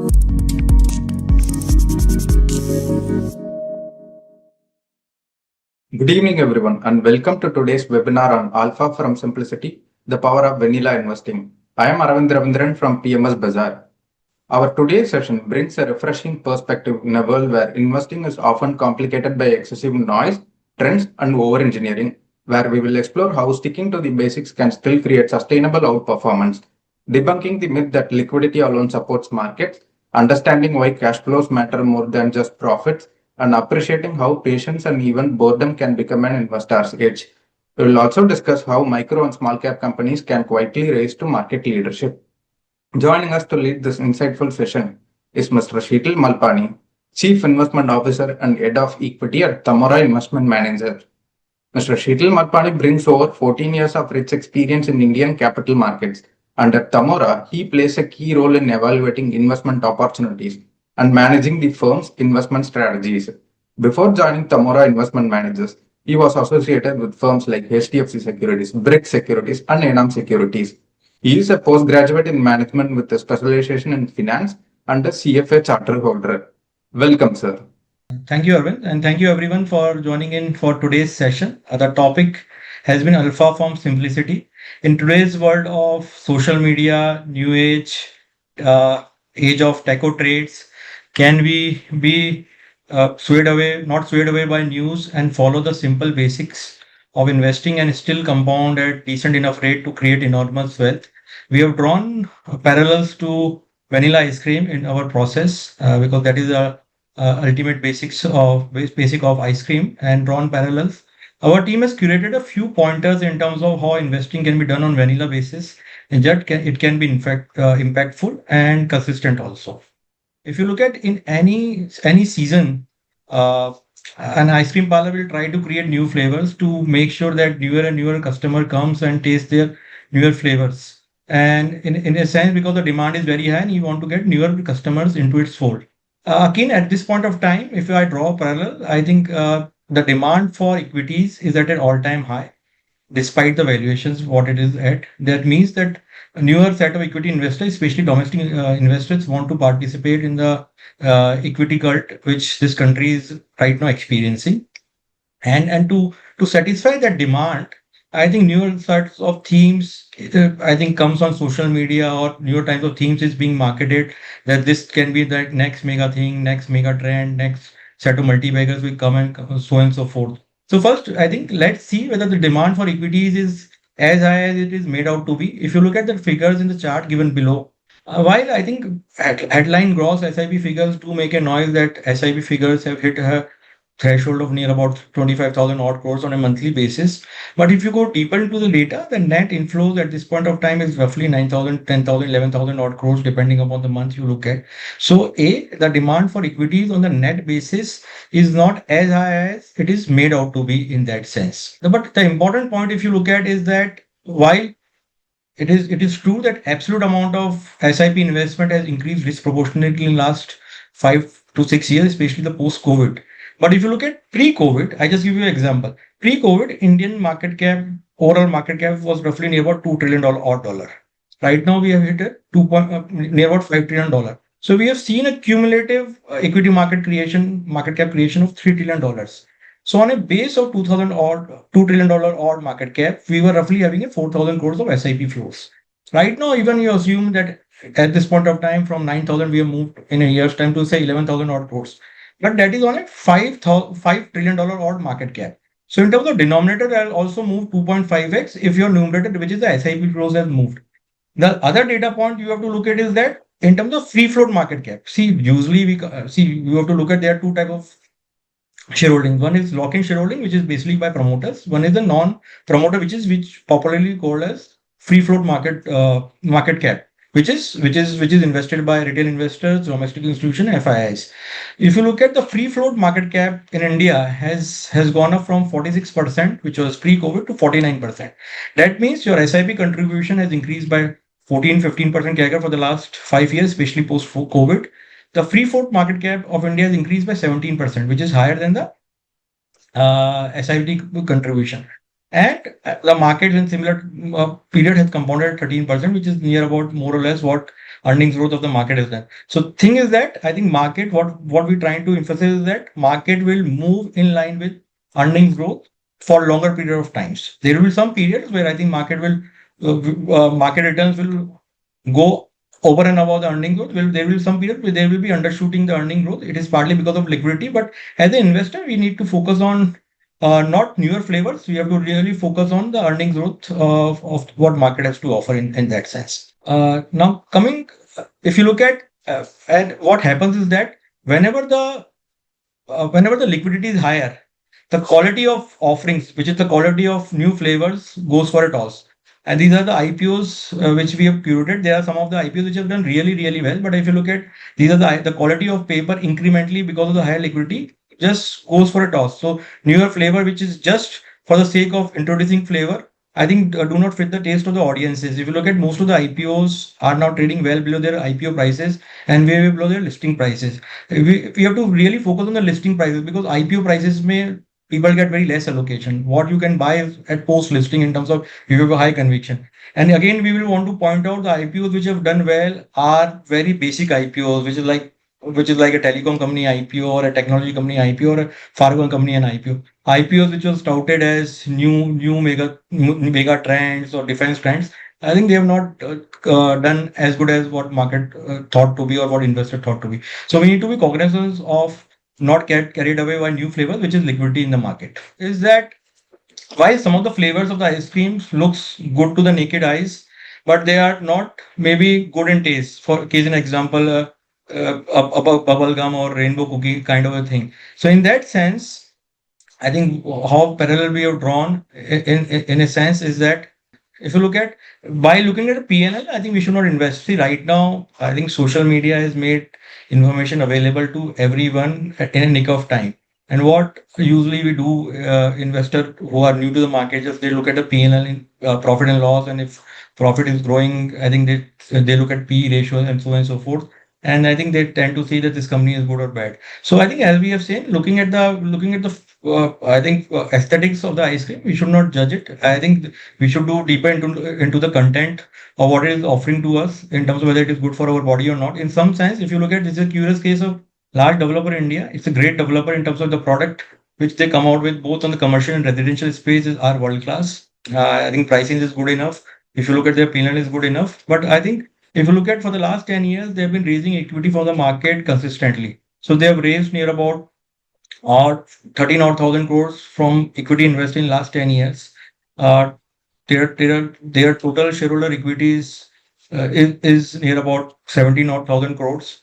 Good evening, everyone, and welcome to today's webinar on Alpha from Simplicity, the Power of Vanilla Investing. I am Aravind Ravindran from PMS Bazaar. Our today's session brings a refreshing perspective in a world where investing is often complicated by excessive noise, trends, and over-engineering, where we will explore how sticking to the basics can still create sustainable outperformance, debunking the myth that liquidity alone supports markets, understanding why cash flows matter more than just profits, and appreciating how patience and even boredom can become an investor's edge. We will also discuss how micro and small cap companies can quietly raise to market leadership. Joining us to lead this insightful session is Mr. Sheetal Malpani, Chief Investment Officer and Head of Equity at Tamohara Investment Manager. Mr. Sheetal Malpani brings over 14 years of rich experience in Indian capital markets, and at Tamohara, he plays a key role in evaluating investment opportunities and managing the firm's investment strategies. Before joining Tamohara Investment Managers, he was associated with firms like HDFC Securities, Brics Securities, and Enam Securities. He is a postgraduate in management with a specialization in finance and a CFA charter holder. Welcome, sir. Thank you, Arvind, and thank you everyone for joining in for today's session. The topic has been Alpha from Simplicity. In today's world of social media, new age, age of techo trades, can we be not swayed away by news and follow the simple basics of investing and still compound at decent enough rate to create enormous wealth? We have drawn parallels to vanilla ice cream in our process because that is a ultimate basic of ice cream, and drawn parallels. Our team has curated a few pointers in terms of how investing can be done on vanilla basis, and yet it can be in fact impactful and consistent also. If you look at in any season, an ice cream parlor will try to create new flavors to make sure that newer and newer customer comes and taste their newer flavors. And in a sense, because the demand is very high, and you want to get newer customers into its fold. Again, at this point of time, if I draw a parallel, I think the demand for equities is at an all-time high, despite the valuations what it is at. That means that a newer set of equity investors, especially domestic investors, want to participate in the equity cult which this country is right now experiencing. And to satisfy that demand, I think newer sorts of themes, I think comes on social media, or newer types of themes is being marketed, that this can be the next mega thing, next mega trend, next set of multi-baggers will come, and so on and so forth. So first, I think let's see whether the demand for equities is as high as it is made out to be. If you look at the figures in the chart given below, while I think headline gross SIP figures do make a noise that SIP figures have hit a threshold of near about 25,000 odd crores on a monthly basis. But if you go deeper into the data, the net inflows at this point of time is roughly 9,000, 10,000, 11,000 odd crores, depending upon the month you look at. So the demand for equities on the net basis is not as high as it is made out to be in that sense. But the important point, if you look at, is that while it is true that absolute amount of SIP investment has increased disproportionately in last 5 to 6 years, especially the post-COVID. But if you look at pre-COVID, I just give you an example. Pre-COVID, Indian market cap, overall market cap was roughly near about $2 trillion odd. Right now, we have hit a near about $5 trillion. So we have seen a cumulative equity market cap creation of $3 trillion. So on a base of $2 trillion odd market cap, we were roughly having a 4,000 crores of SIP flows. Right now, even you assume that at this point of time, from 9,000, we have moved in a year's time to say 11,000 odd crores. But that is on a $5 trillion odd market cap. So in terms of denominator, I'll also move 2.5x if your numerator, which is the SIP flows, has moved. The other data point you have to look at is that in terms of free float market cap, usually you have to look at there are two types of shareholding. One is lock-in shareholding, which is basically by promoters. One is the non-promoter, which popularly called as free float market cap, which is invested by retail investors, domestic institutions, FIIs. If you look at the free float market cap in India has gone up from 46%, which was pre-COVID, to 49%. That means your SIP contribution has increased by 14-15% CAGR for the last 5 years, especially post-COVID. The free float market cap of India has increased by 17%, which is higher than the SIP contribution. And the market in similar period has compounded 13%, which is near about more or less what earnings growth of the market is done. So thing is that I think market, what we're trying to emphasize is that market will move in line with earnings growth for longer period of times. There will be some periods where I think market returns will go over and above the earning growth. There will be some period where there will be undershooting the earning growth. It is partly because of liquidity, but as an investor, we need to focus on not newer flavors. We have to really focus on the earnings growth of what market has to offer in that sense. Now coming, if you look at and what happens is that whenever the liquidity is higher, the quality of offerings, which is the quality of new flavors, goes for a toss. And these are the IPOs which we have curated. There are some of the IPOs which have done really, really well. But if you look at these are the quality of paper incrementally because of the higher liquidity just goes for a toss. So newer flavor, which is just for the sake of introducing flavor, I think do not fit the taste of the audiences. If you look at most of the IPOs are now trading well below their IPO prices and way below their listing prices. We have to really focus on the listing prices because IPO prices may people get very less allocation. What you can buy is at post listing in terms of you have a high conviction. And again, we will want to point out the IPOs which have done well are very basic IPOs, which is like a telecom company IPO or a technology company IPO or a pharma company and IPO. IPOs which was touted as new mega trends or defense trends. I think they have not done as good as what market thought to be or what investor thought to be. So we need to be cognizant of not get carried away by new flavors, which is liquidity in the market. Is that while some of the flavors of the ice creams looks good to the naked eyes, but they are not maybe good in taste. For case in example, bubble gum or rainbow cookie kind of a thing. So in that sense, I think how parallel we have drawn in a sense is that if you look at by looking at a PNL, I think we should not invest. See, right now, I think social media has made information available to everyone in a nick of time. And what usually we do, investor who are new to the market, just they look at the PNL in profit and loss, and if profit is growing, I think they look at PE ratios and so on and so forth. And I think they tend to see that this company is good or bad. So I think as we have seen, looking at the I think aesthetics of the ice cream, we should not judge it. I think we should do deeper into the content of what it is offering to us in terms of whether it is good for our body or not. In some sense, if you look at this is a curious case of large developer in India. It's a great developer in terms of the product which they come out with both on the commercial and residential spaces are world class. I think pricing is good enough. If you look at their P&L is good enough. But I think if you look at for the last 10 years, they've been raising equity from the market consistently. So they have raised near about or 13 or 1,000 crores from equity invested in last 10 years. Uh, their total shareholder equities is near about 17 or 1,000 crores.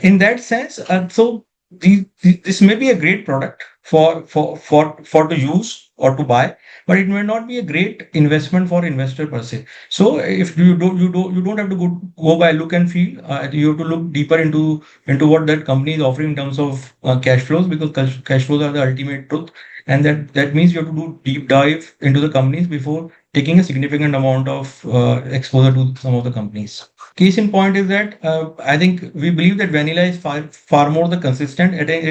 In that sense, so this may be a great product for to use or to buy, but it may not be a great investment for investor per se. So if you don't have to go by look and feel. You have to look deeper into what that company is offering in terms of cash flows because cash flows are the ultimate truth, and that means you have to do deep dive into the companies before taking a significant amount of exposure to some of the companies. Case in point is that I think we believe that vanilla is far more the consistent. I think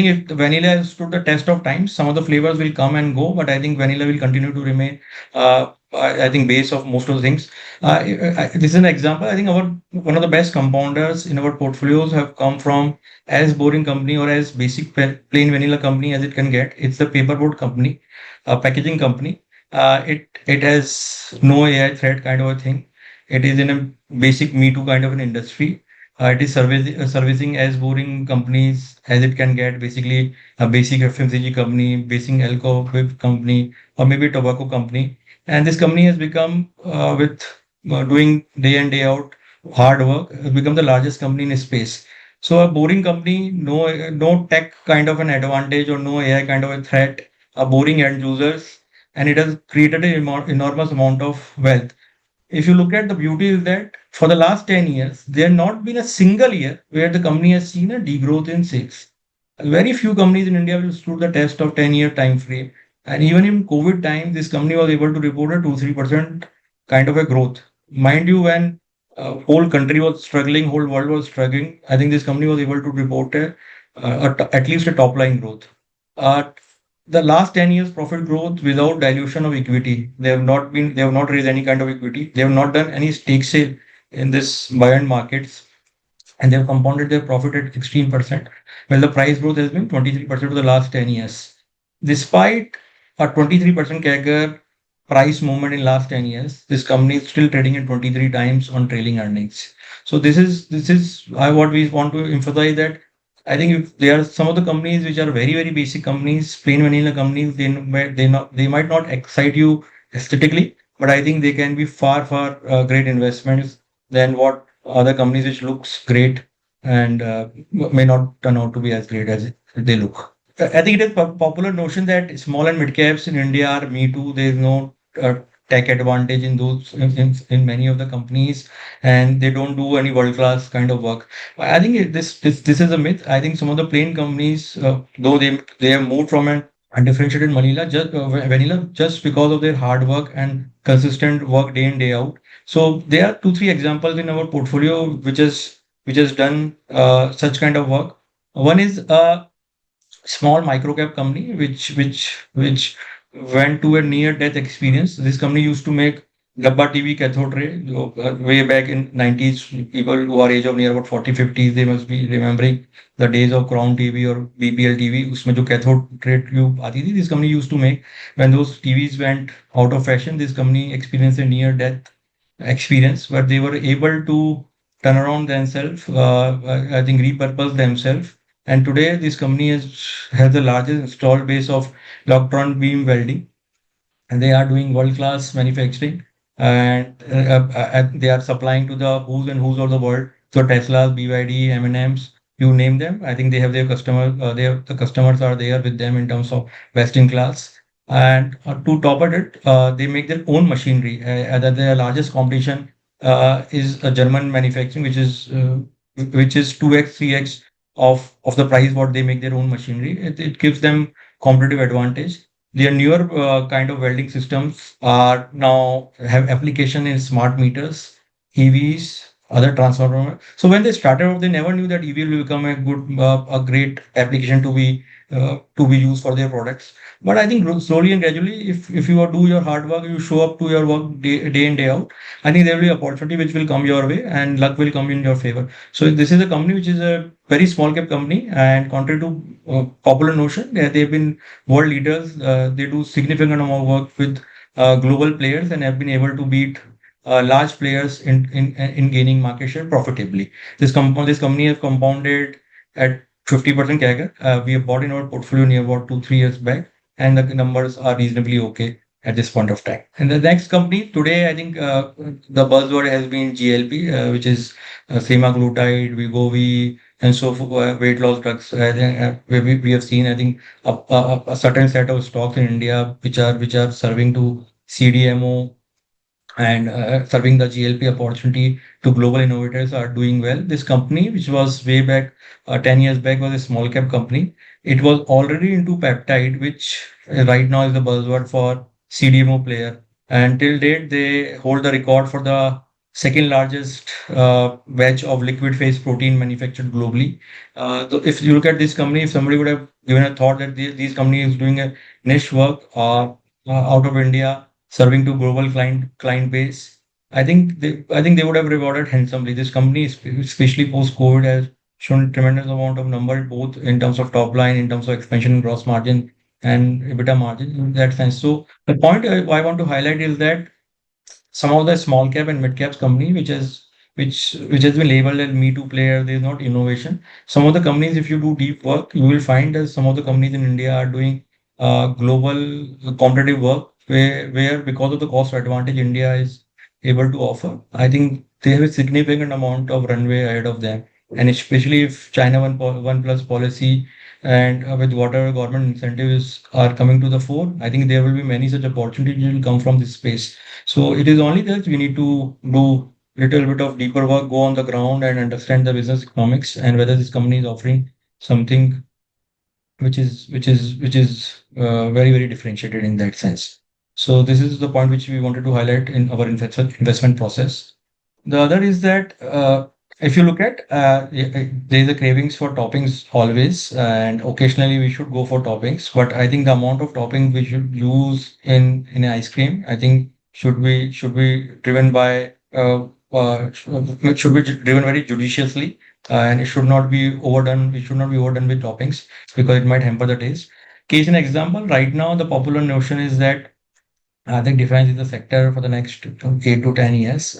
if the vanilla has stood the test of time, some of the flavors will come and go, but I think vanilla will continue to remain. I think base of most of the things. This is an example. I think our one of the best compounders in our portfolios have come from as boring company or as basic plain vanilla company as it can get. It's the paperboard company, a packaging company. It has no AI threat kind of a thing. It is in a basic Me Too kind of an industry. It is servicing as boring companies as it can get, basically a basic FMCG company, basic alcohol company, or maybe a tobacco company. And this company has become, with doing day in, day out hard work, has become the largest company in its space. So a boring company, no tech kind of an advantage or no AI kind of a threat, a boring end users, and it has created an enormous amount of wealth. If you look at the beauty is that for the last 10 years, there have not been a single year where the company has seen a degrowth in sales. Very few companies in India will stood the test of 10-year time frame. And even in COVID time, this company was able to report a 2-3% kind of a growth. Mind you, when whole country was struggling, whole world was struggling, I think this company was able to report at least a top line growth. Uh, the last 10 years profit growth without dilution of equity. They have not raised any kind of equity. They have not done any stake sale. in this buoyant markets, and they've compounded their profit at 16%, while the price growth has been 23% for the last 10 years. Despite a 23% CAGR price movement in last 10 years, this company is still trading at 23 times on trailing earnings. So this is what we want to emphasize, that I think if there are some of the companies which are very basic companies, plain vanilla companies, they might not excite you aesthetically, but I think they can be far great investments than what other companies which looks great and may not turn out to be as great as they look. I think it is popular notion that small and mid caps in India are me too. There is no tech advantage in those in many of the companies, and they don't do any world class kind of work. I think this is a myth. I think some of the plain companies, though they have moved from an undifferentiated vanilla just because of their hard work and consistent work day in day out. So there are two three examples in our portfolio which has done such kind of work. One is small microcap company which went to a near death experience. This company used to make Dabba TV cathode ray way back in 90s. People who are age of near about 40 50s, they must be remembering the days of Crown TV or BPL TV. उसमें जो cathode ray tube आती थी, this company used to make. When those TVs went out of fashion, this company experienced a near death experience, but they were able to turn around themselves, I think repurpose themselves. And today, this company has the largest installed base of electron beam welding, and they are doing world-class manufacturing, and they are supplying to the who's and who's of the world. So Teslas, BYD, M&Ms, you name them. I think they have their customer. The customers are there with them in terms of best in class. And to top it, they make their own machinery. That their largest competition is a German manufacturing, which is 2x, 3x of the price what they make their own machinery. It gives them competitive advantage. Their newer kind of welding systems are now have application in smart meters, EVs, other transformer. So when they started out, they never knew that EV will become a great application to be used for their products. But I think slowly and gradually, if you do your hard work, you show up to your work day in day out. I think there will be opportunity which will come your way, and luck will come in your favor. So this is a company which is a very small cap company, and contrary to popular notion, they've been world leaders. They do significant amount of work with global players and have been able to beat large players in gaining market share profitably. This company has compounded at 50% CAGR. We have bought in our portfolio near about 2 3 years back, and the numbers are reasonably okay at this point of time. And the next company today, I think the buzzword has been GLP, which is semaglutide, Wegovy, and so weight loss drugs. I think we have seen, I think, a certain set of stocks in India which are serving to CDMO and serving the GLP opportunity to global innovators are doing well. This company, which was way back 10 years back, was a small cap company. It was already into peptide, which right now is the buzzword for CDMO player. And till date, they hold the record for the second largest batch of liquid phase protein manufactured globally. So if you look at this company, if somebody would have given a thought that these companies doing a niche work out of India, serving to global client base, I think they would have rewarded handsomely. This company, especially post COVID, has shown tremendous amount of number, both in terms of top line, in terms of expansion in gross margin and EBITDA margin in that sense. So the point I want to highlight is that some of the small cap and mid caps company which has been labeled as me too player, there's not innovation. Some of the companies, if you do deep work, you will find that some of the companies in India are doing global competitive work, where because of the cost advantage India is able to offer, I think they have a significant amount of runway ahead of them. And especially if China one plus policy and with whatever government incentives are coming to the fore, I think there will be many such opportunities will come from this space. So it is only that we need to do little bit of deeper work, go on the ground and understand the business economics and whether this company is offering something which is very differentiated in that sense. So this is the point which we wanted to highlight in our investment process. The other is that if you look at there is a cravings for toppings always, and occasionally we should go for toppings. But I think the amount of topping we should use in ice cream, I think should be driven by it should be driven very judiciously, and it should not be overdone. It should not be overdone with toppings because it might hamper the taste. Case in example, right now the popular notion is that I think defense is the sector for the next 8 to 10 years,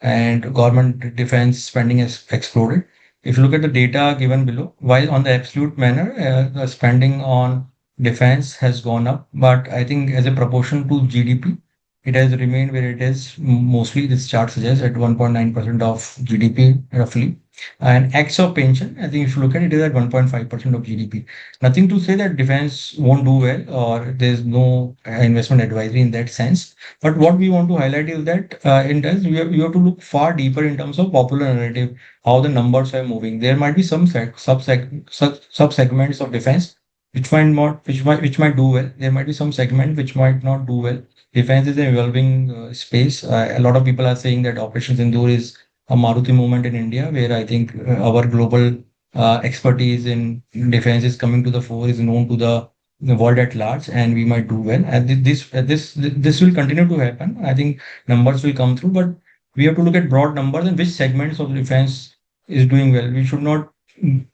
and government defense spending has exploded. If you look at the data given below, while on the absolute manner, the spending on defense has gone up, but I think as a proportion to GDP, it has remained where it is. Mostly, this chart suggests at 1.9% of GDP roughly. And X of pension, I think if you look at it, it is at 1.5% of GDP. Nothing to say that defense won't do well or there's no investment advisory in that sense. But what we want to highlight is that in terms, you have to look far deeper in terms of popular narrative, how the numbers are moving. There might be some sub segments of defense which might do well. There might be some segment which might not do well. Defense is an evolving space. A lot of people are saying that Operation Sindoor is a Maruti movement in India, where I think our global expertise in defense is coming to the fore, is known to the world at large, and we might do well. And this will continue to happen. I think numbers will come through, but we have to look at broad numbers and which segments of defense is doing well. We should not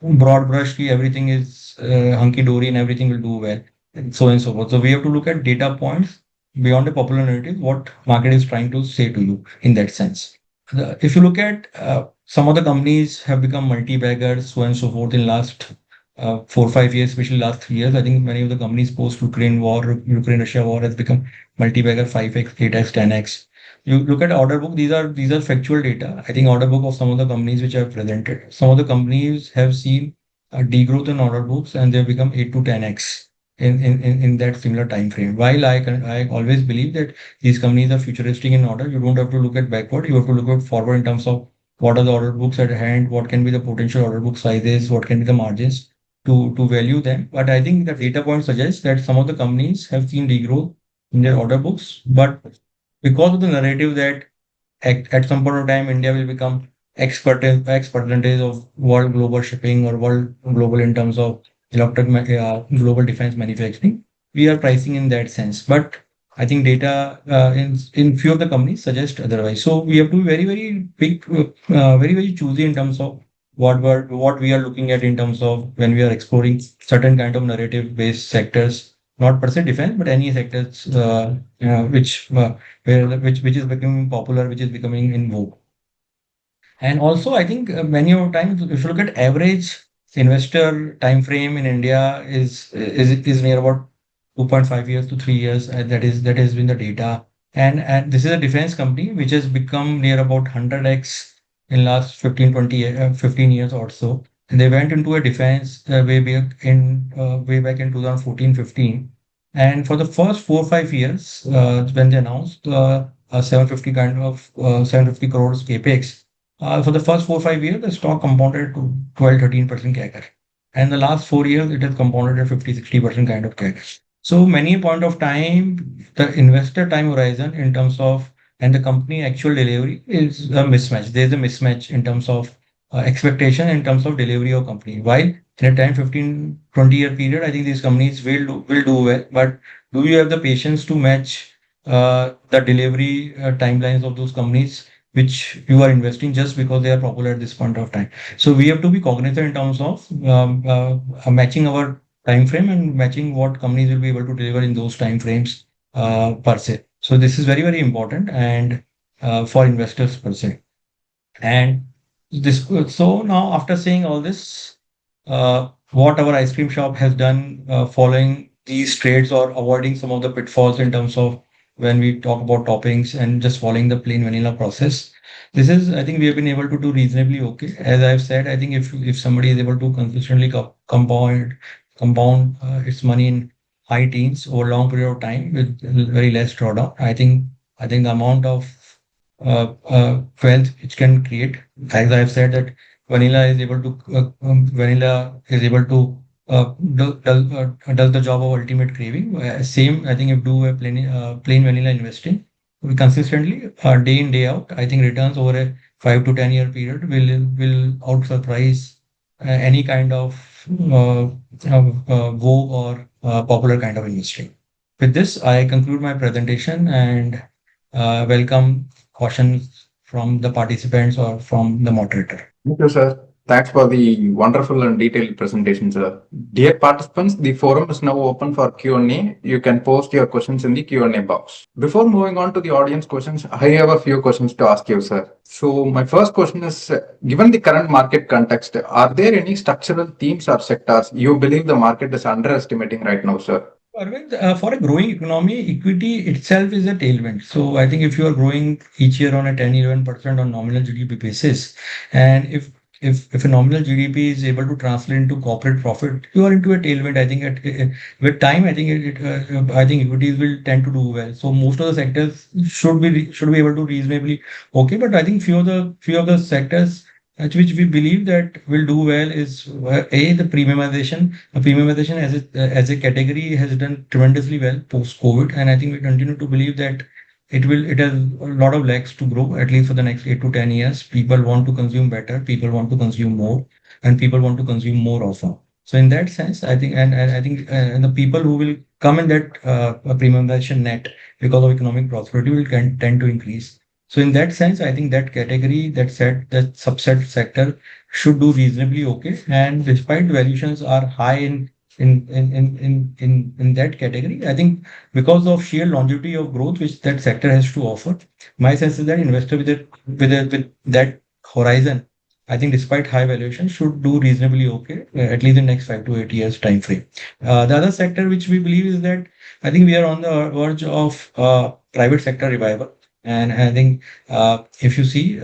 broad brush ki everything is hunky dory and everything will do well, and so forth. So we have to look at data points beyond the popular narrative, what market is trying to say to you in that sense. If you look at some of the companies have become multi-baggers, so and so forth in last 4 or 5 years, especially last 3 years. I think many of the companies post Ukraine war, Ukraine-Russia war has become multi-bagger 5x, 8x, 10x. You look at order book, these are factual data. I think order book of some of the companies which I have presented. Some of the companies have seen a degrowth in order books and they've become 8 to 10x in that similar time frame. While I always believe that these companies are futuristic in order, you don't have to look at backward, you have to look at forward in terms of what are the order books at hand, what can be the potential order book sizes, what can be the margins to value them. But I think the data point suggests that some of the companies have seen degrowth in their order books, but because of the narrative that at some point of time India will become X percentage of world global shipping or world global in terms of global defense manufacturing. We are pricing in that sense, but I think data in few of the companies suggest otherwise. So we have to be very big, very choosy in terms of what we are looking at in terms of when we are exploring certain kind of narrative based sectors, not per se defense, but any sectors which is becoming popular, which is becoming in vogue. And also, I think many of times, if you look at average investor time frame in India is near about 2.5 years to 3 years. That has been the data. And this is a defense company which has become near about 100x in last 15 years or so. And they went into a defense way back in 2014, 15. And for the first 4 or 5 years, when they announced a 750 crores capex, for the first 4 or 5 years, the stock compounded to 12-13% CAGR. And the last 4 years, it has compounded at 50-60% kind of CAGR. So many point of time, the investor time horizon in terms of and the company actual delivery is a mismatch. There's a mismatch in terms of expectation in terms of delivery of company. While in a 10, 15, 20-year period, I think these companies will do well. But do you have the patience to match the delivery timelines of those companies which you are investing just because they are popular at this point of time? So we have to be cognizant in terms of matching our time frame and matching what companies will be able to deliver in those time frames per se. So this is very important and for investors per se. And this so now after saying all this, what our ice cream shop has done following these trades or avoiding some of the pitfalls in terms of when we talk about toppings and just following the plain vanilla process. This is, I think, we have been able to do reasonably okay. As I've said, I think if somebody is able to consistently compound its money in high teens over a long period of time with very less drawdown, I think the amount of wealth which can create, as I've said, that vanilla is able to does the job of ultimate craving. Same, I think, if do a plain vanilla investing we consistently day in day out, I think returns over a 5 to 10 year period will out surprise any kind of vogue or popular kind of investing. With this, I conclude my presentation and welcome questions from the participants or from the moderator. Thank you, sir. Thanks for the wonderful and detailed presentation, sir. Dear participants, the forum is now open for Q&A. You can post your questions in the Q&A box. Before moving on to the audience questions, I have a few questions to ask you, sir. So my first question is, given the current market context, are there any structural themes or sectors you believe the market is underestimating right now, sir? Arvind, for a growing economy, equity itself is a tailwind. So I think if you are growing each year on a 10-11% on nominal GDP basis, and if a nominal GDP is able to translate into corporate profit, you are into a tailwind. I think with time, I think I think equities will tend to do well. So most of the sectors should be able to reasonably okay. But I think few of the sectors which we believe that will do well is the premiumization. Premiumization as a category has done tremendously well post-COVID, and I think we continue to believe that it has a lot of legs to grow at least for the next 8 to 10 years. People want to consume better, people want to consume more, and people want to consume more often. So in that sense, I think and I think and the people who will come in that premiumization net because of economic prosperity will tend to increase. So in that sense, I think that category, that subset sector should do reasonably okay. And despite valuations are high in that category, I think because of sheer longevity of growth which that sector has to offer, my sense is that investor with that horizon, I think despite high valuation should do reasonably okay, at least in next 5 to 8 years time frame. The other sector which we believe is that I think we are on the verge of private sector revival. And I think if you see,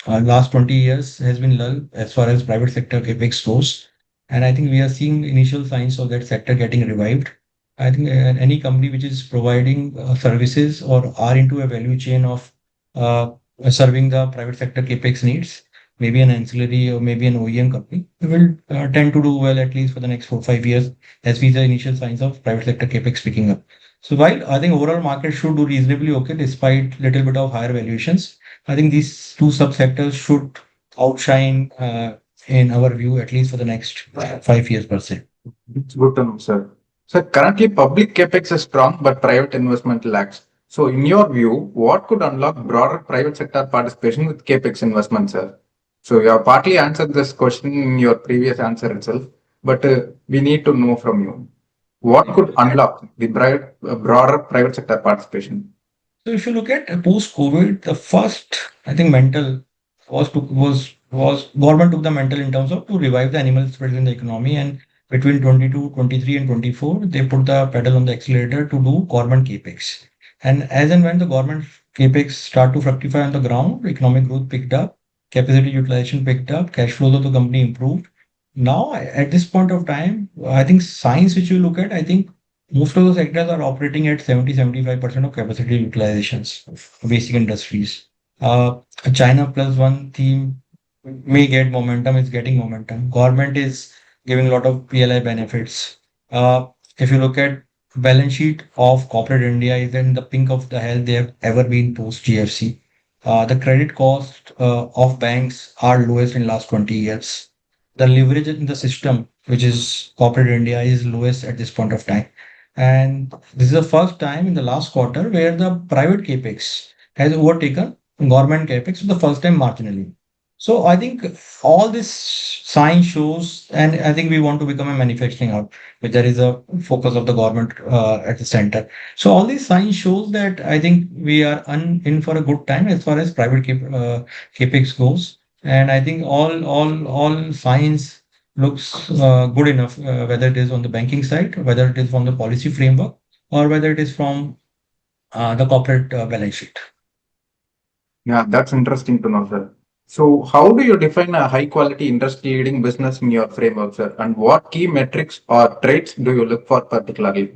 last 20 years has been lull as far as private sector capex goes. And I think we are seeing initial signs of that sector getting revived. I think any company which is providing services or are into a value chain of serving the private sector capex needs, maybe an ancillary or maybe an OEM company, will tend to do well at least for the next 4 or 5 years as we see the initial signs of private sector capex picking up. So while I think overall market should do reasonably okay despite little bit of higher valuations, I think these two subsectors should outshine in our view at least for the next 5 years per se. It's good to know, sir. So currently public capex is strong, but private investment lacks. So in your view, what could unlock broader private sector participation with capex investment, sir? So you have partly answered this question in your previous answer itself, but we need to know from you. What could unlock the broader private sector participation? So if you look at post-COVID, the first I think mental was government took the mental in terms of to revive the animal spirit in the economy, and between 22, 23 and 24 they put the pedal on the accelerator to do government capex. And as and when the government capex start to fructify on the ground, economic growth picked up, capacity utilization picked up, cash flows of the company improved. Now at this point of time, I think signs which you look at, I think most of the sectors are operating at 70-75% of capacity utilizations of basic industries. A China plus one theme may get momentum, it's getting momentum. Government is giving a lot of PLI benefits. If you look at balance sheet of corporate India is in the pink of the health they have ever been post GFC. The credit cost of banks are lowest in last 20 years. The leverage in the system, which is corporate India, is lowest at this point of time. And this is the first time in the last quarter where the private capex has overtaken government capex for the first time marginally. So I think all this sign shows, and I think we want to become a manufacturing hub, where there is a focus of the government at the center. So all these signs shows that I think we are in for a good time as far as private capex goes. And I think all signs looks good enough, whether it is on the banking side, whether it is from the policy framework, or whether it is from the corporate balance sheet. Yeah, that's interesting to know, sir. So how do you define a high quality industry leading business in your framework, sir? And what key metrics or traits do you look for particularly?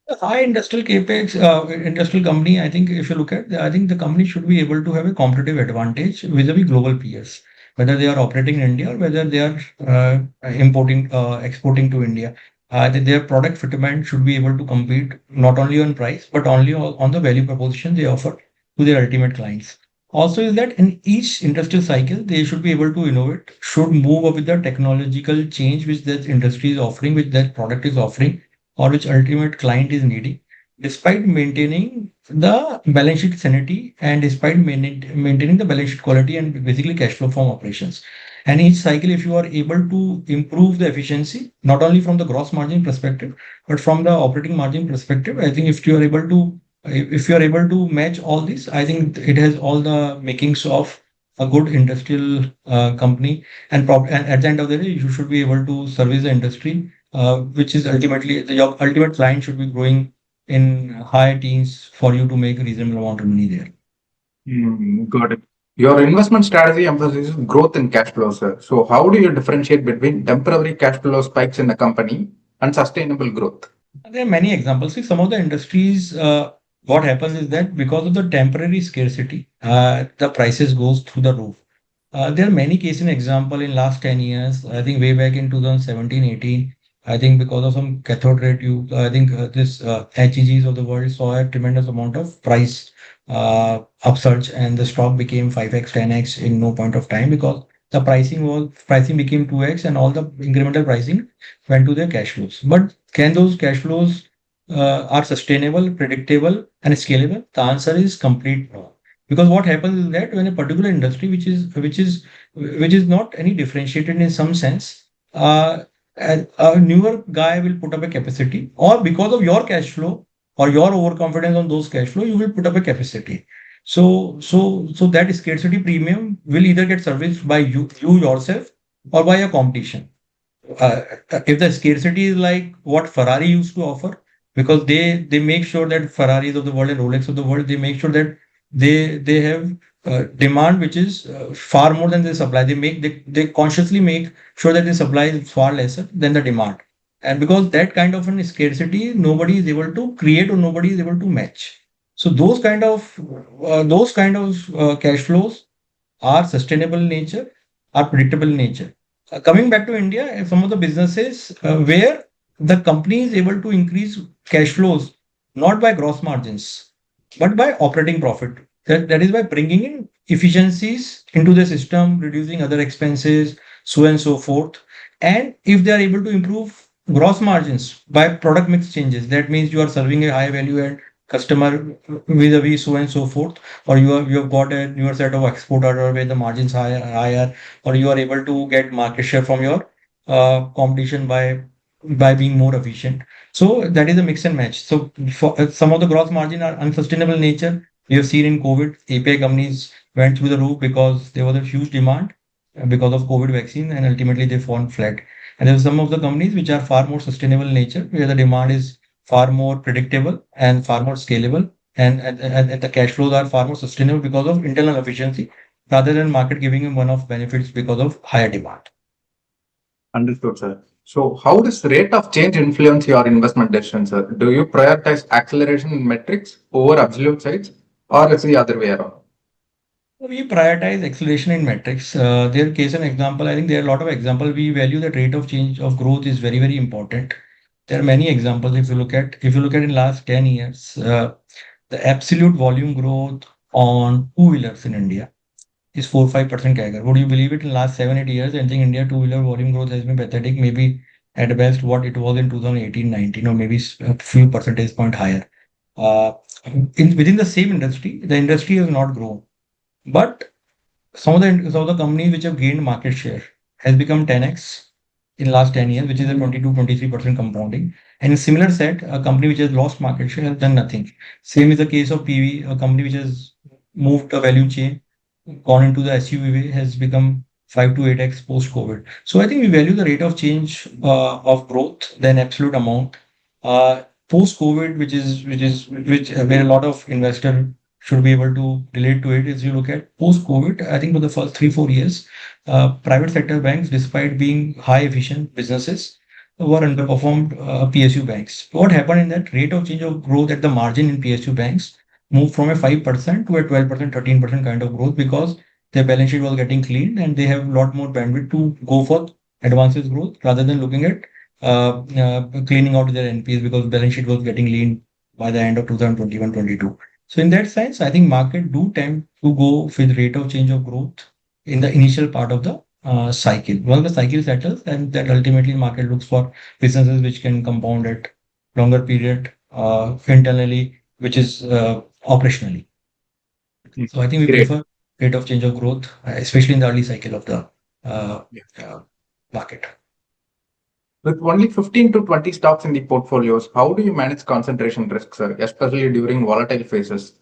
High industrial capex, industrial company, I think if you look at, I think the company should be able to have a competitive advantage vis-a-vis global peers, whether they are operating in India or whether they are exporting to India. Their product fitment should be able to compete not only on price, but only on the value proposition they offer to their ultimate clients. Also, is that in each industrial cycle, they should be able to innovate, should move up with the technological change which that industry is offering, which that product is offering or which ultimate client is needing, despite maintaining the balance sheet sanity and despite maintaining the balance sheet quality and basically cash flow from operations. And each cycle, if you are able to improve the efficiency, not only from the gross margin perspective, but from the operating margin perspective, I think if you are able to match all this, I think it has all the makings of a good industrial company. And at the end of the day, you should be able to service the industry, which is ultimately your ultimate client should be growing in high teens for you to make a reasonable amount of money there. Got it. Your investment strategy emphasizes growth in cash flows, sir. So, how do you differentiate between temporary cash flow spikes in a company and sustainable growth? There are many examples. See, some of the industries, what happens is that because of the temporary scarcity, the prices goes through the roof. There are many cases, in example, in last 10 years, I think way back in 2017, 18, I think because of some cathode ray tube, I think this HEGs of the world saw a tremendous amount of price upsurge and the stock became 5x, 10x in no point of time because the pricing became 2x and all the incremental pricing went to their cash flows. But can those cash flows are sustainable, predictable, and scalable? The answer is complete no. Because what happens is that when a particular industry, which is not any differentiated in some sense, a newer guy will put up a capacity, or because of your cash flow or your overconfidence on those cash flow, you will put up a capacity. So that scarcity premium will either get serviced by you yourself or by a competition. If the scarcity is like what Ferrari used to offer, because they make sure that Ferraris of the world and Rolex of the world, they make sure that they have demand which is far more than the supply. They consciously make sure that the supply is far lesser than the demand. And because that kind of an scarcity, nobody is able to create or nobody is able to match. So those kind of cash flows are sustainable in nature, are predictable in nature. Coming back to India, some of the businesses where the company is able to increase cash flows not by gross margins but by operating profit. That is by bringing in efficiencies into the system, reducing other expenses, so and so forth. And if they are able to improve gross margins by product mix changes, that means you are serving a high value add customer vis-a-vis so and so forth, or you have got a newer set of export order where the margins higher, or you are able to get market share from your competition by being more efficient. So that is a mix and match. So for some of the gross margin are unsustainable in nature. We have seen in COVID, API companies went through the roof because there was a huge demand because of COVID vaccine, and ultimately they fall flat. And there are some of the companies which are far more sustainable in nature, where the demand is far more predictable and far more scalable, and the cash flows are far more sustainable because of internal efficiency rather than market giving them one-off benefits because of higher demand. Understood, sir. So, how does rate of change influence your investment decisions, sir? Do you prioritize acceleration in metrics over absolute size, or is it the other way around? We prioritize acceleration in metrics. There case and example, I think there are a lot of examples. We value that rate of change of growth is very, very important. There are many examples. If you look at in last 10 years, the absolute volume growth on two-wheelers in India is 4-5% CAGR. Would you believe it? In last 7-8 years, I think India two-wheeler volume growth has been pathetic. Maybe at best what it was in 2018-19, or maybe a few percentage point higher. Uh, within the same industry, the industry has not grown. But some of the companies which have gained market share has become 10x in last 10 years, which is a 22-23% compounding. And in similar set, a company which has lost market share has done nothing. Same is the case of PV, a company which has moved a value chain, gone into the SUV way, has become 5 to 8x post-COVID. So I think we value the rate of change of growth than absolute amount. Post-COVID, where a lot of investor should be able to relate to it, is you look at post-COVID, I think for the first 3-4 years, private sector banks, despite being high efficient businesses, were underperformed PSU banks. What happened in that rate of change of growth at the margin in PSU banks moved from a 5% to a 12%, 13% kind of growth because their balance sheet was getting cleaned and they have a lot more bandwidth to go for advances growth rather than looking at cleaning out their NPs because balance sheet was getting lean by the end of 2021-22. So in that sense, I think market do tend to go with rate of change of growth in the initial part of the cycle. Once the cycle settles, and that ultimately market looks for businesses which can compound at longer period internally, which is operationally. So I think we Great. prefer rate of change of growth, especially in the early cycle of the Yeah. market. With only 15 to 20 stocks in the portfolios, how do you manage concentration risks, sir, especially during volatile phases?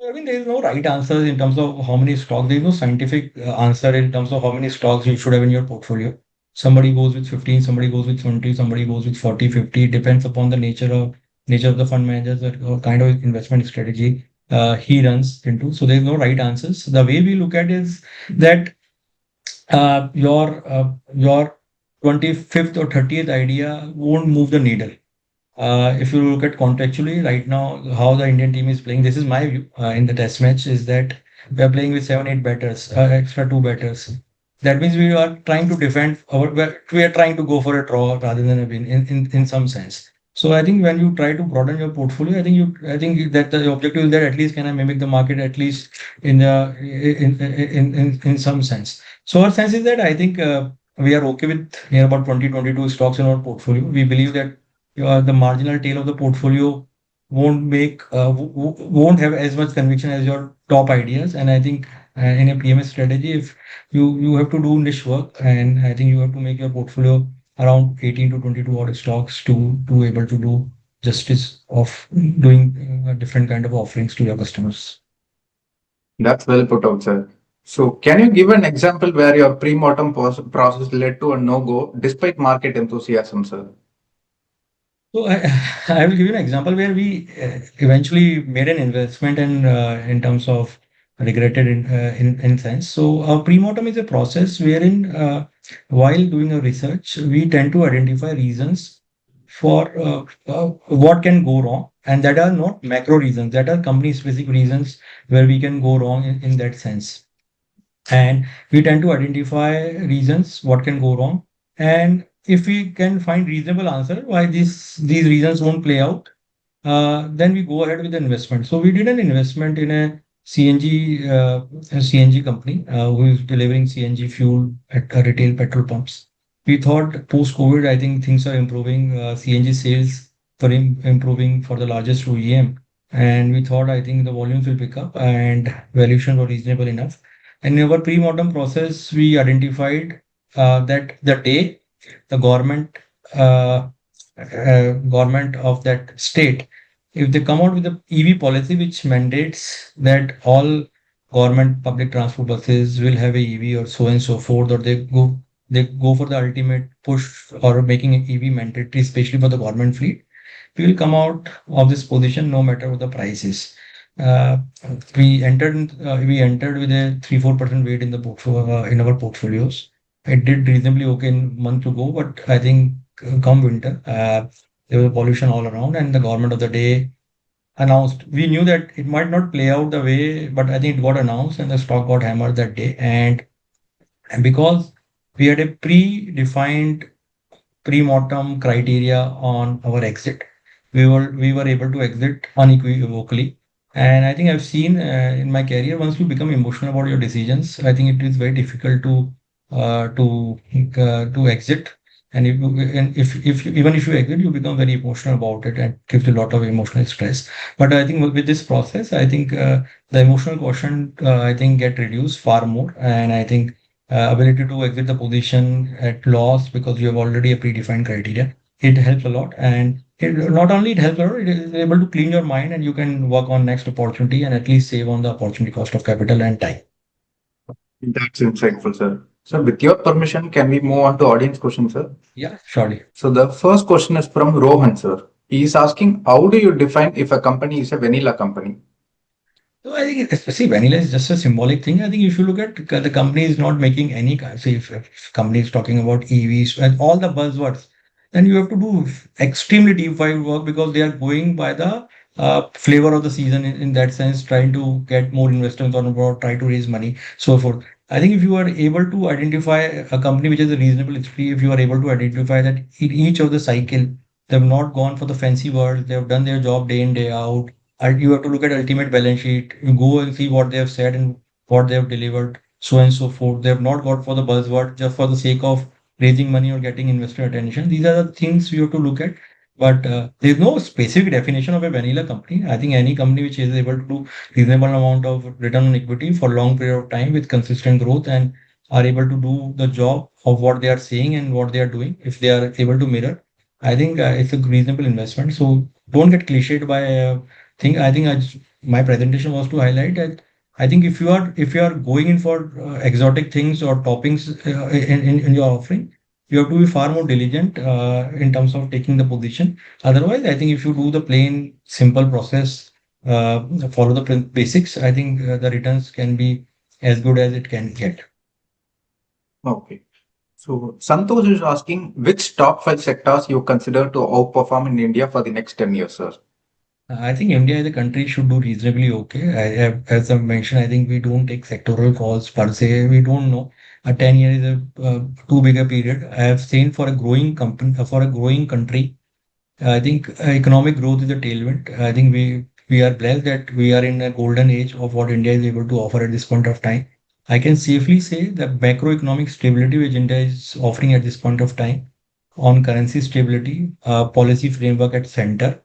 I mean, there is no right answer in terms of how many stocks. There is no scientific answer in terms of how many stocks you should have in your portfolio. Somebody goes with 15, somebody goes with 20, somebody goes with 40, 50. It depends upon the nature of the fund managers or kind of investment strategy he runs into. So there's no right answers. The way we look at is that your 25th or 30th idea won't move the needle. If you look at contextually right now, how the Indian team is playing, this is my view in the test match, is that we are playing with 7, 8 batters, extra 2 batters. That means we are trying to defend we are trying to go for a draw rather than a win in some sense. So I think when you try to broaden your portfolio, I think that the objective is that at least can I mimic the market at least in the in some sense. So our sense is that I think we are okay with near about 20-22 stocks in our portfolio. We believe that the marginal tail of the portfolio won't have as much conviction as your top ideas. And I think in a PMS strategy, if you have to do niche work, and I think you have to make your portfolio around 18 to 22 odd stocks to able to do justice of doing different kind of offerings to your customers. That's well put out, sir. So, can you give an example where your pre-mortem process led to a no-go despite market enthusiasm, sir? So I will give you an example where we eventually made an investment in terms of regretted in sense. So our pre-mortem is a process wherein while doing a research, we tend to identify reasons for what can go wrong, and that are not macro reasons, that are company specific reasons where we can go wrong in that sense. And we tend to identify reasons what can go wrong, and if we can find reasonable answer why these reasons won't play out, then we go ahead with the investment. So we did an investment in a CNG company who is delivering CNG fuel at retail petrol pumps. We thought post COVID, I think things are improving. CNG sales for improving for the largest OEM, and we thought I think the volumes will pick up and valuations were reasonable enough. And in our pre-mortem process, we identified that the day the uh, government of that state, if they come out with a EV policy which mandates that all government public transport buses will have a EV or so and so forth, or they go for the ultimate push or making an EV mandatory, especially for the government fleet, we will come out of this position no matter what the price is. Uh, we entered with a 3-4% weight in the portfolio in our portfolios. It did reasonably okay in month to go, but I think come winter, there was pollution all around, and the government of the day announced. We knew that it might not play out the way, but I think it got announced, and the stock got hammered that day. And because we had a predefined pre-mortem criteria on our exit, we were able to exit unequivocally. And I think I've seen in my career, once you become emotional about your decisions, I think it is very difficult to exit. And even if you exit, you become very emotional about it and gives you a lot of emotional stress. But I think with this process, I think the emotional quotient I think get reduced far more, and I think ability to exit the position at loss because you have already a predefined criteria. It helps a lot, and not only it helps a lot, it is able to clean your mind, and you can work on next opportunity and at least save on the opportunity cost of capital and time. That's insightful, sir. So, with your permission, can we move on to audience questions, sir? Yeah, surely. So, the first question is from Rohan, sir. He is asking, how do you define if a company is a vanilla company? So I think, especially vanilla is just a symbolic thing. I think if you look at the company is not making any kind. See, if company is talking about EVs and all the buzzwords, then you have to do extremely deep dive work because they are going by the flavor of the season in that sense, trying to get more investors on board, try to raise money, so forth. I think if you are able to identify a company which has a reasonable history, if you are able to identify that in each of the cycle, they have not gone for the fancy words, they have done their job day in, day out, and you have to look at ultimate balance sheet. You go and see what they have said and what they have delivered, so and so forth. They have not got for the buzzword just for the sake of raising money or getting investor attention. These are the things you have to look at. But there's no specific definition of a vanilla company. I think any company which is able to do reasonable amount of return on equity for long period of time with consistent growth and are able to do the job of what they are saying and what they are doing, if they are able to mirror, I think it's a reasonable investment. So don't get cliched by a thing. I think my presentation was to highlight that I think if you are going in for exotic things or toppings in your offering, you have to be far more diligent in terms of taking the position. Otherwise, I think if you do the plain simple process, follow the basics, I think the returns can be as good as it can get. Okay. So Santosh is asking which top five sectors you consider to outperform in India for the next 10 years, sir. I think India as a country should do reasonably okay. As I mentioned, I think we don't take sectoral calls per se. We don't know. A 10 year is a too big a period. I have seen for a growing company, for a growing country, I think economic growth is a tailwind. I think we are blessed that we are in a golden age of what India is able to offer at this point of time. I can safely say that macroeconomic stability which India is offering at this point of time on currency stability, policy framework at center,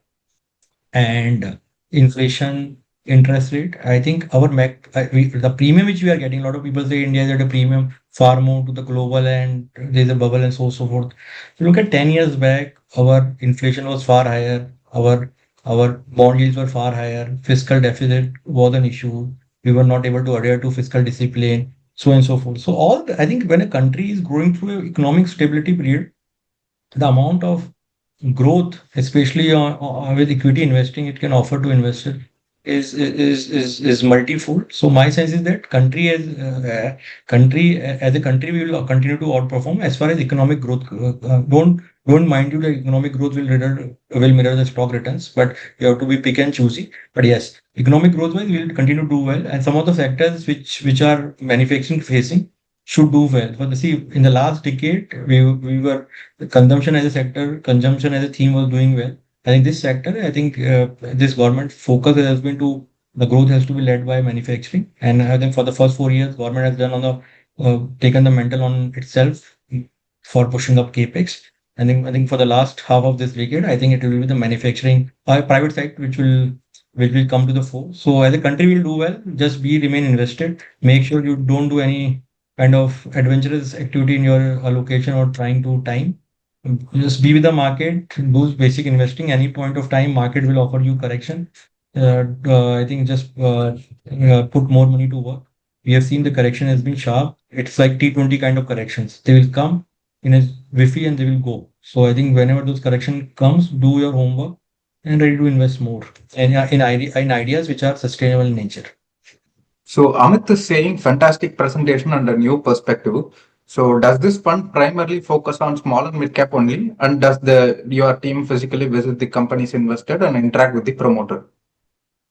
and inflation, interest rate. I think the premium which we are getting, a lot of people say India is at a premium far more to the global and there's a bubble and so forth. If you look at 10 years back, our inflation was far higher, our bond yields were far higher, fiscal deficit was an issue. We were not able to adhere to fiscal discipline, so and so forth. So I think when a country is going through an economic stability period, the amount of growth, especially with equity investing, it can offer to investors is multifold. So my sense is that country as a country we will continue to outperform as far as economic growth. Don't mind you that economic growth will mirror the stock returns, but you have to be pick and choosy. But yes, economic growth wise we will continue to do well, and some of the sectors which are manufacturing facing should do well. But see, in the last decade, we were the consumption as a sector, consumption as a theme was doing well. I think this sector, I think this government focus has been to the growth has to be led by manufacturing. And I think for the first 4 years, government has done on the taken the mental on itself for pushing up capex. I think for the last half of this decade, I think it will be the manufacturing private sector which will come to the fore. So as a country, will do well. Just remain invested. Make sure you don't do any kind of adventurous activity in your allocation or trying to time. Just be with the market, do basic investing. Any point of time, market will offer you correction. I think just put more money to work. We have seen the correction has been sharp. It's like T20 kind of corrections. They will come in a whiffy and they will go. So I think whenever those correction comes, do your homework and ready to invest more and in ideas which are sustainable in nature. So Amit is saying fantastic presentation and a new perspective. So does this fund primarily focus on small and mid cap only? And does your team physically visit the companies invested and interact with the promoter?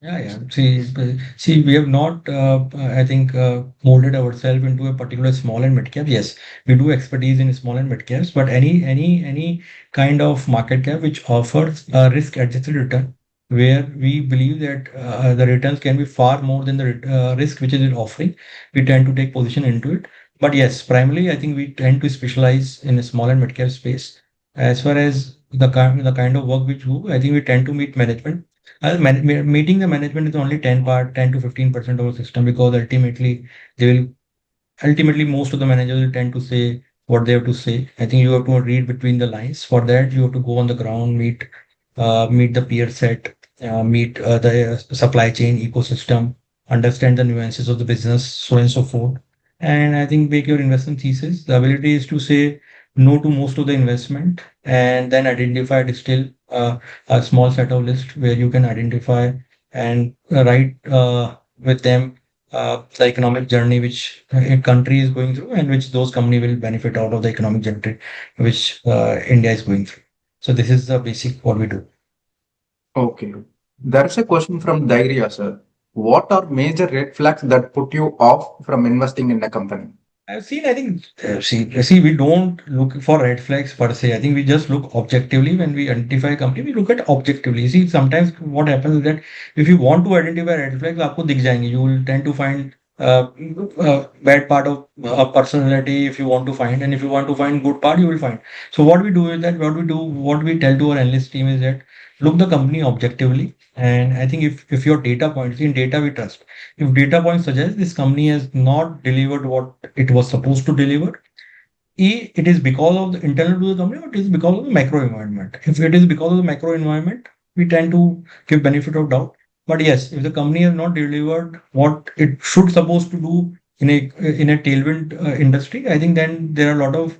Yeah. See, we have not, I think, molded ourselves into a particular small and mid cap. Yes, we do expertise in small and mid caps, but any kind of market cap which offers a risk-adjusted return, where we believe that the returns can be far more than the risk which is it offering, we tend to take position into it. But yes, primarily, I think we tend to specialize in a small and mid cap space. As far as the kind of work we do, I think we tend to meet management. Meeting the management is only 10 to 15% of the system, because they will ultimately most of the managers will tend to say what they have to say. I think you have to read between the lines. For that, you have to go on the ground, meet the peer set, meet the supply chain ecosystem, understand the nuances of the business, so on and so forth. And I think make your investment thesis. The ability is to say no to most of the investment and then identify, distill a small set of list where you can identify and write with them the economic journey which a country is going through and which those company will benefit out of the economic journey which India is going through. So this is the basic what we do. Okay. There's a question from Dairya, sir. What are major red flags that put you off from investing in a company? I've seen, I think, see, we don't look for red flags per se. I think we just look objectively when we identify a company. We look at objectively. See, sometimes what happens is that if you want to identify red flags, आपको दिख जाएंगे. You will tend to find uh, bad part of a personality if you want to find, and if you want to find good part, you will find. So what we do is that what we tell to our analyst team is that look the company objectively, and I think if your data points, in data we trust, if data points suggest this company has not delivered what it was supposed to deliver, it is because of the internal to the company, or it is because of the macro environment. If it is because of the macro environment, we tend to give benefit of doubt. But yes, if the company has not delivered what it should supposed to do in a tailwind industry, I think then there are a lot of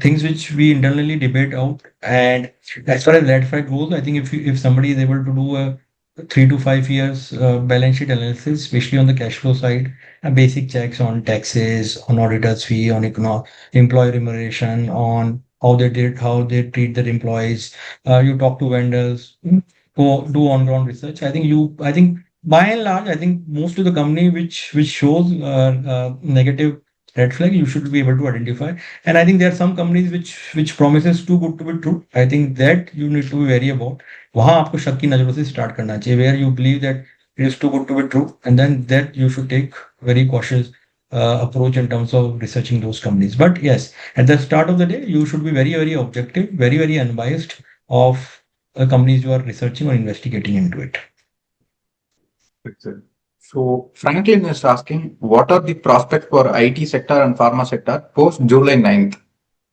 things which we internally debate out. And as far as red flag goes, I think if somebody is able to do a 3 to 5 years balance sheet analysis, especially on the cash flow side, and basic checks on taxes, on auditor's fee, on employee remuneration, on how they treat their employees. You talk to vendors, go do on ground research. I think by and large, I think most of the company which shows negative red flag, you should be able to identify. And I think there are some companies which promises too good to be true. I think that you need to be wary about. वहां आपको शक की नजरों से start करना चाहिए, where you believe that it is too good to be true, and then that you should take very cautious approach in terms of researching those companies. But yes, at the start of the day, you should be very objective, very unbiased of companies you are researching or investigating into it. Excellent. So Franklin is asking, what are the prospects for IT sector and pharma sector post July 9th?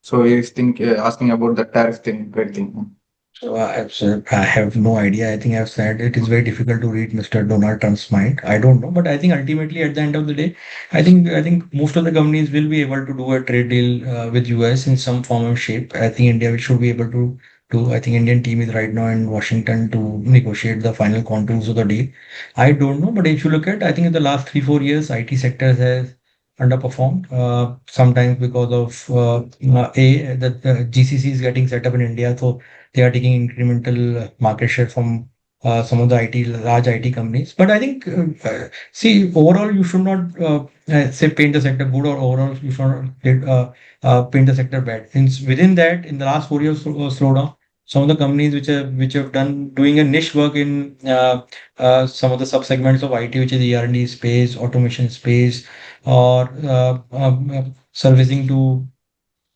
So he is asking about the tariff thing, great thing. So I have no idea. I think I've said it is very difficult to read Mr. Donald Trump's mind. I don't know, but I think ultimately at the end of the day, I think most of the companies will be able to do a trade deal with US in some form or shape. I think India should be able to do. I think Indian team is right now in Washington to negotiate the final contours of the deal. I don't know, but if you look at, I think in the last 3 4 years, IT sector has underperformed. Sometimes because of the GCC is getting set up in India, so they are taking incremental market share from some of the large IT companies. But I think, see, overall, you should not say paint the sector good, or overall, you should not paint the sector bad. Within that, in the last 4 years slowdown, some of the companies which have done doing a niche work in some of the sub segments of IT, which is ER&D space, automation space, or servicing to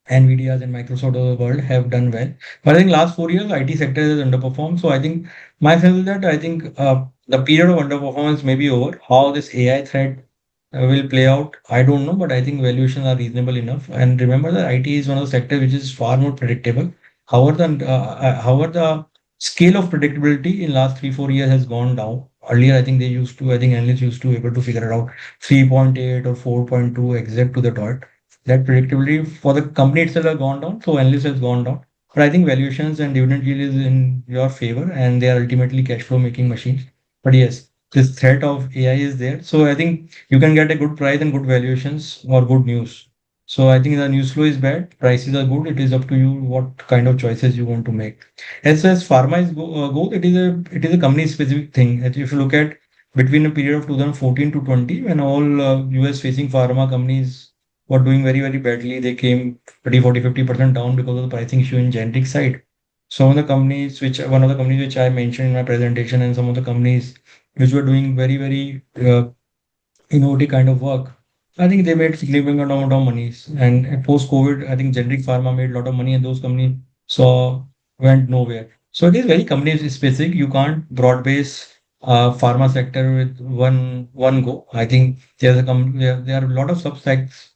NVIDIA's and Microsoft of the world have done well. But I think last 4 years, IT sector has underperformed. So I think my sense is that I think the period of underperformance may be over. How this AI threat will play out, I don't know, but I think valuations are reasonable enough. And remember that IT is one of the sectors which is far more predictable. However, the scale of predictability in last 3 4 years has gone down. Earlier, I think analysts used to be able to figure it out 3.8 or 4.2 exact to the dot. That predictability for the company itself has gone down, so analyst has gone down. But I think valuations and dividend yield is in your favor, and they are ultimately cash flow making machines. But yes, this threat of AI is there. So I think you can get a good price and good valuations or good news. So I think the news flow is bad, prices are good. It is up to you what kind of choices you want to make. As far as pharma is go, it is a company specific thing. If you look at between a period of 2014 to 20, when all US facing pharma companies were doing very badly, they came 30, 40, 50% down because of the pricing issue in generic side. Some of the companies, one of the companies which I mentioned in my presentation, and some of the companies which were doing very innovative kind of work, I think they made significant amount of monies. And post COVID, I think generic pharma made a lot of money, and those companies saw went nowhere. So it is very company specific. You can't broad base pharma sector with one go. I think there are a lot of subsets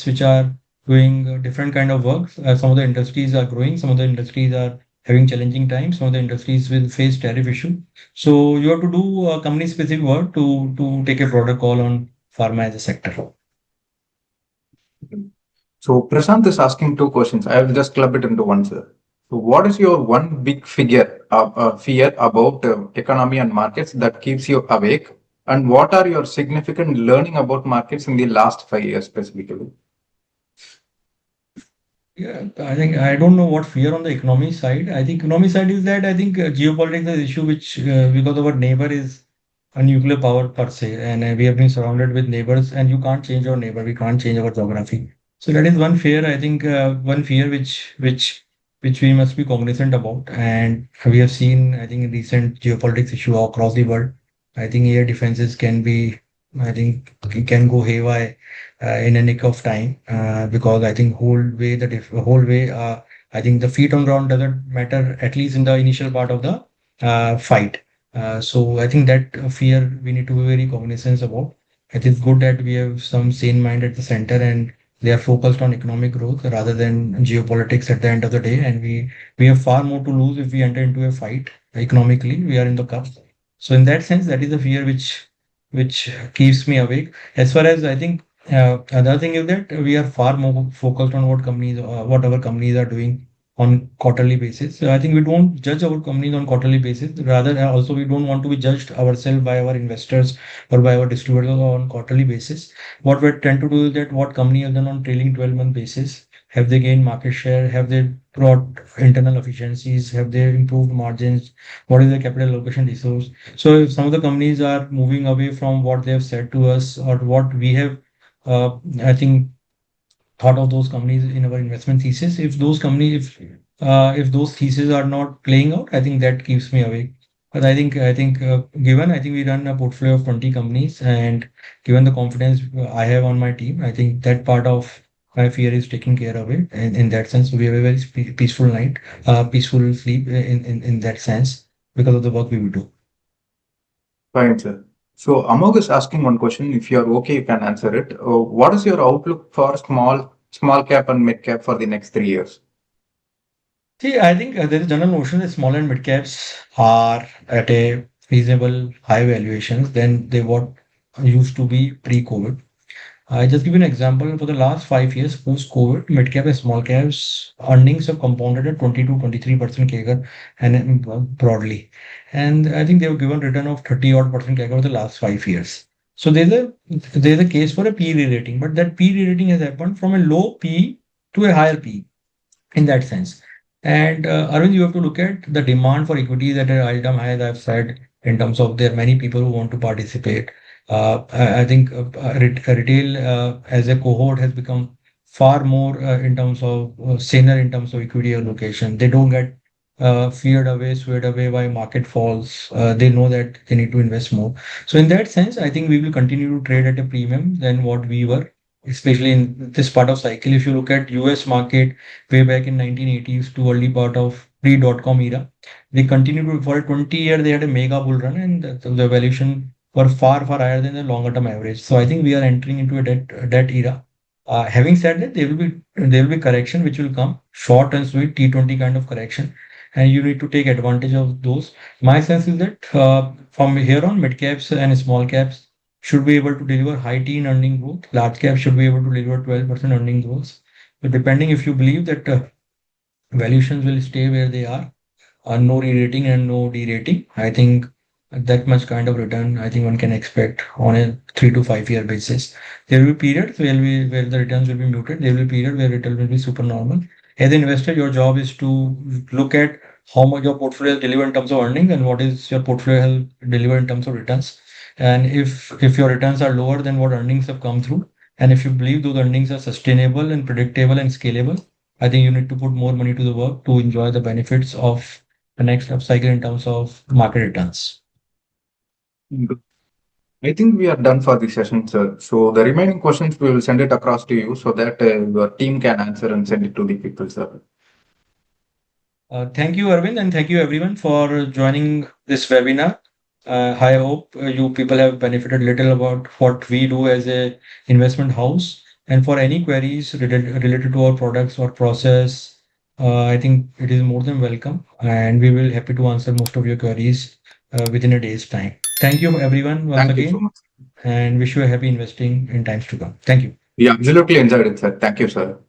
which are doing different kind of work. Some of the industries are growing, some of the industries are having challenging times, some of the industries will face tariff issue. So you have to do company specific work to take a broader call on pharma as a sector. So Prashant is asking two questions. I will just club it into one, sir. So what is your one big fear about economy and markets that keeps you awake? And what are your significant learning about markets in the last 5 years specifically? Yeah, I think I don't know what fear on the economy side. I think economy side is that I think geopolitics is issue which because our neighbor is a nuclear power per se, and we have been surrounded with neighbors, and you can't change our neighbor. We can't change our geography. So that is one fear. I think one fear which we must be cognizant about, and we have seen I think in recent geopolitics issue across the world. I think air defenses can be I think it can go haywire in a nick of time because I think whole way I think the feet on ground doesn't matter, at least in the initial part of the fight. So I think that fear we need to be very cognizant about. It is good that we have some sane mind at the center and they are focused on economic growth rather than geopolitics at the end of the day. And we have far more to lose if we enter into a fight economically. We are in the cup. So in that sense, that is a fear which keeps me awake. As far as I think, another thing is that we are far more focused on what our companies are doing on quarterly basis. So I think we don't judge our companies on quarterly basis. Rather, also we don't want to be judged ourselves by our investors or by our distributors on quarterly basis. What we tend to do is that what company has done on trailing 12-month basis. Have they gained market share? Have they brought internal efficiencies? Have they improved margins? What is the capital allocation resource? So if some of the companies are moving away from what they have said to us or what we have, I think, thought of those companies in our investment thesis, if those theses are not playing out, I think that keeps me awake. But given I think we run a portfolio of 20 companies and given the confidence I have on my team, I think that part of my fear is taken care of it. And in that sense, we have a very peaceful night, peaceful sleep in that sense because of the work we will do. Fine, sir. So Amog is asking one question. If you are okay, you can answer it. What is your outlook for small cap and mid cap for the next 3 years? See, I think there is general notion that small and mid caps are at a reasonable high valuations than they what used to be pre-COVID. I just give you an example. For the last 5 years post-COVID, mid cap and small caps earnings have compounded at 20 to 23% CAGR and broadly. And I think they have given return of 30 odd percent CAGR over the last 5 years. So there's a case for a P re-rating, but that P re-rating has happened from a low P to a higher P in that sense. And Arvind, you have to look at the demand for equities at an all-time high, as I've said, in terms of there are many people who want to participate. I think retail as a cohort has become far more in terms of saner in terms of equity allocation. They don't get swayed away by market falls. They know that they need to invest more. So in that sense, I think we will continue to trade at a premium than what we were, especially in this part of cycle. If you look at US market way back in 1980s to early part of pre-dot-com era, they continued to, for a 20 year, they had a mega bull run and the valuation were far, far higher than the longer term average. So I think we are entering into a debt era. Having said that, there will be correction which will come, short and sweet T20 kind of correction, and you need to take advantage of those. My sense is that from here on, mid caps and small caps should be able to deliver high teen earning growth. Large cap should be able to deliver 12% earning growth. So depending if you believe that valuations will stay where they are, no re-rating and no de-rating, I think that much kind of return I think one can expect on a 3 to 5 year basis. There will be periods where the returns will be muted. There will be period where return will be super normal. As an investor, your job is to look at how much your portfolio has delivered in terms of earnings and what is your portfolio has delivered in terms of returns. And if your returns are lower than what earnings have come through, and if you believe those earnings are sustainable and predictable and scalable, I think you need to put more money to the work to enjoy the benefits of the next upcycle in terms of market returns. Good. I think we are done for the session, sir. So the remaining questions we will send it across to you so that your team can answer and send it to the people, sir. Thank you, Arvind, and thank you everyone for joining this webinar. I hope you people have benefited little about what we do as a investment house. And for any queries related to our products or process, I think it is more than welcome, and we will happy to answer most of your queries within a day's time. Thank you, everyone, once Thank you so again, much. and wish you a happy investing in times to come. Thank you. We absolutely enjoyed it, sir. Thank you, sir.